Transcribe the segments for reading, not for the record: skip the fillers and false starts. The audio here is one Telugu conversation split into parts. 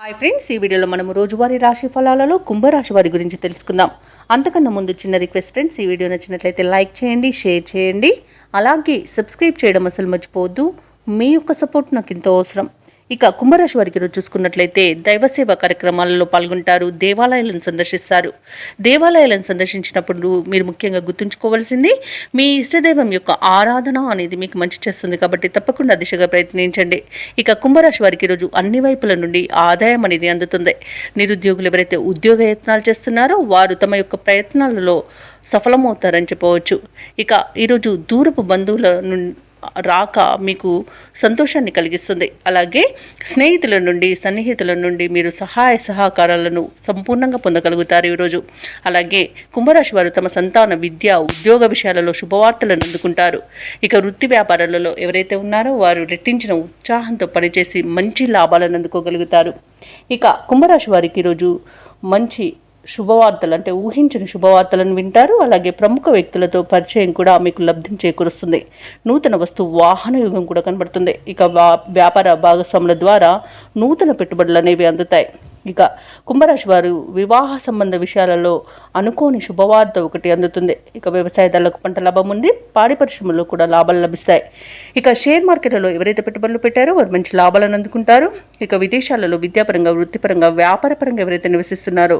హాయ్ ఫ్రెండ్స్, ఈ వీడియోలో మనం రోజువారీ రాశి ఫలాలలో కుంభరాశి వారి గురించి తెలుసుకుందాం. అంతకన్నా ముందు చిన్న రిక్వెస్ట్ ఫ్రెండ్స్, ఈ వీడియో నచ్చినట్లయితే లైక్ చేయండి, షేర్ చేయండి, అలాగే సబ్స్క్రైబ్ చేయడం అసలు మర్చిపోవద్దు. మీ యొక్క సపోర్ట్ నాకు ఎంతో అవసరం. ఇక కుంభరాశి వారికి రోజు చూసుకున్నట్లయితే దైవసేవ కార్యక్రమాలలో పాల్గొంటారు, దేవాలయాలను సందర్శిస్తారు. దేవాలయాలను సందర్శించినప్పుడు మీరు ముఖ్యంగా గుర్తుంచుకోవాల్సింది మీ ఇష్టదైవం యొక్క ఆరాధన అనేది మీకు మంచి చేస్తుంది, కాబట్టి తప్పకుండా దిశగా ప్రయత్నించండి. ఇక కుంభరాశి వారికి రోజు అన్ని వైపుల నుండి ఆదాయం అనేది అందుతుంది. నిరుద్యోగులు ఎవరైతే ఉద్యోగ యత్నాలు చేస్తున్నారో వారు తమ యొక్క ప్రయత్నాలలో సఫలమవుతారని చెప్పవచ్చు. ఇక ఈరోజు దూరపు బంధువుల నుండి రాక మీకు సంతోషాన్ని కలిగిస్తుంది. అలాగే స్నేహితుల నుండి సన్నిహితుల నుండి మీరు సహాయ సహకారాలను సంపూర్ణంగా పొందగలుగుతారు ఈరోజు. అలాగే కుంభరాశి వారు తమ సంతాన విద్య ఉద్యోగ విషయాలలో శుభవార్తలను అందుకుంటారు. ఇక వృత్తి వ్యాపారాలలో ఎవరైతే ఉన్నారో వారు రెట్టించిన ఉత్సాహంతో పనిచేసి మంచి లాభాలను అందుకోగలుగుతారు. ఇక కుంభరాశి వారికి ఈరోజు మంచి శుభవార్తలు అంటే ఊహించిన శుభవార్తలను వింటారు. అలాగే ప్రముఖ వ్యక్తులతో పరిచయం కూడా మీకు లబ్ధిని చేకూరుస్తుంది. నూతన వస్తు వాహన యుగం కూడా కనబడుతుంది. ఇక వ్యాపార భాగస్వాముల ద్వారా నూతన పెట్టుబడులు అనేవి అందుతాయి. ఇక కుంభరాశి వారు వివాహ సంబంధ విషయాలలో అనుకోని శుభవార్త ఒకటి అందుతుంది. ఇక వ్యవసాయదారులకు పంట లాభం ఉంది, పాడి పరిశ్రమలో కూడా లాభాలు లభిస్తాయి. ఇక షేర్ మార్కెట్లలో ఎవరైతే పెట్టుబడులు పెట్టారో వారు మంచి లాభాలను అందుకుంటారు. ఇక విదేశాలలో విద్యాపరంగా వృత్తిపరంగా వ్యాపారపరంగా ఎవరైతే నివసిస్తున్నారో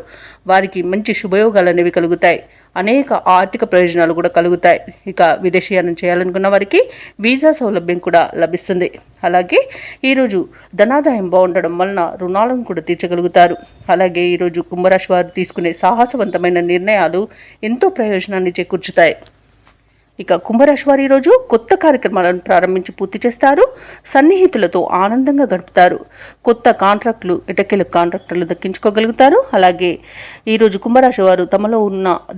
వారికి మంచి శుభయోగాలు అనేవి కలుగుతాయి. అనేక ఆర్థిక ప్రయోజనాలు కూడా కలుగుతాయి. ఇక విదేశీయానం చేయాలనుకున్న వారికి వీసా సౌలభ్యం కూడా లభిస్తుంది. అలాగే ఈరోజు ధనాదాయం బాగుండడం వలన రుణాలను కూడా తీర్చగలుగుతారు. అలాగే ఈరోజు కుంభరాశి వారు తీసుకునే సాహసవంతమైన నిర్ణయాలు ఎంతో ప్రయోజనాన్ని చేకూర్చుతాయి. ఇక కుంభరాశి వారు ఈరోజు కొత్త కార్యక్రమాలను ప్రారంభించి పూర్తి చేస్తారు. సన్నిహితులతో ఆనందంగా గడుపుతారు. కొత్త కాంట్రాక్టులు ఎటకెలు కాంట్రాక్టర్లు దక్కించుకోగలుగుతారు. అలాగే ఈరోజు కుంభరాశి వారు తమలో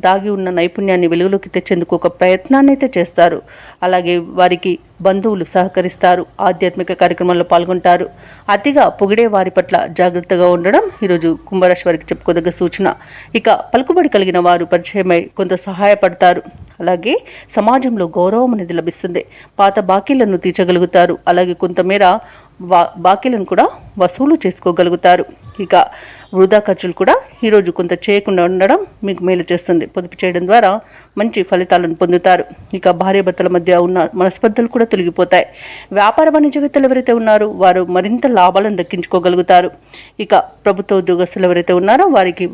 దాగి ఉన్న నైపుణ్యాన్ని వెలుగులోకి తెచ్చేందుకు ఒక ప్రయత్నాన్ని అయితే చేస్తారు. అలాగే వారికి బంధువులు సహకరిస్తారు. ఆధ్యాత్మిక కార్యక్రమాల్లో పాల్గొంటారు. అతిగా పొగిడే వారి పట్ల జాగ్రత్తగా ఉండడం ఈరోజు కుంభరాశి వారికి చెప్పుకోదగ్గ సూచన. ఇక పలుకుబడి కలిగిన వారు పరిచయమై కొంత సహాయపడతారు. అలాగే సమాజంలో గౌరవం అనేది లభిస్తుంది. పాత బాకీలను తీర్చగలుగుతారు. అలాగే కొంతమేర బాకీలను కూడా వసూలు చేసుకోగలుగుతారు. ఇక వృధా ఖర్చులు కూడా ఈరోజు కొంత చేయకుండా ఉండడం మీకు మేలు చేస్తుంది. పొదుపు చేయడం ద్వారా మంచి ఫలితాలను పొందుతారు. ఇక భార్యాభర్తల మధ్య ఉన్న మనస్పర్ధలు కూడా తొలగిపోతాయి. వ్యాపార వాణిజ్యవేత్తలు ఎవరైతే ఉన్నారో వారు మరింత లాభాలను దక్కించుకోగలుగుతారు. ఇక ప్రభుత్వ ఉద్యోగస్తులు ఎవరైతే ఉన్నారో వారికి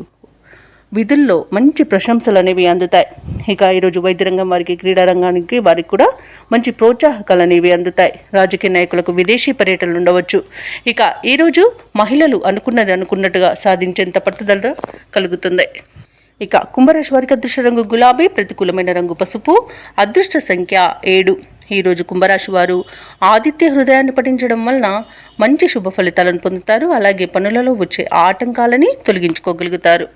విధుల్లో మంచి ప్రశంసలు అనేవి అందుతాయి. ఇక ఈరోజు వైద్య రంగం వారికి, క్రీడా రంగానికి వారికి కూడా మంచి ప్రోత్సాహకాలు అనేవి అందుతాయి. రాజకీయ నాయకులకు విదేశీ పర్యటనలు ఉండవచ్చు. ఇక ఈరోజు మహిళలు అనుకున్నది అనుకున్నట్టుగా సాధించేంత పట్టుదల కలుగుతుంది. ఇక కుంభరాశి వారికి అదృష్ట రంగు గులాబీ, ప్రతికూలమైన రంగు పసుపు, అదృష్ట సంఖ్య 7. ఈరోజు కుంభరాశి వారు ఆదిత్య హృదయాన్ని పఠించడం వలన మంచి శుభ ఫలితాలను పొందుతారు. అలాగే పనులలో వచ్చే ఆటంకాలని తొలగించుకోగలుగుతారు.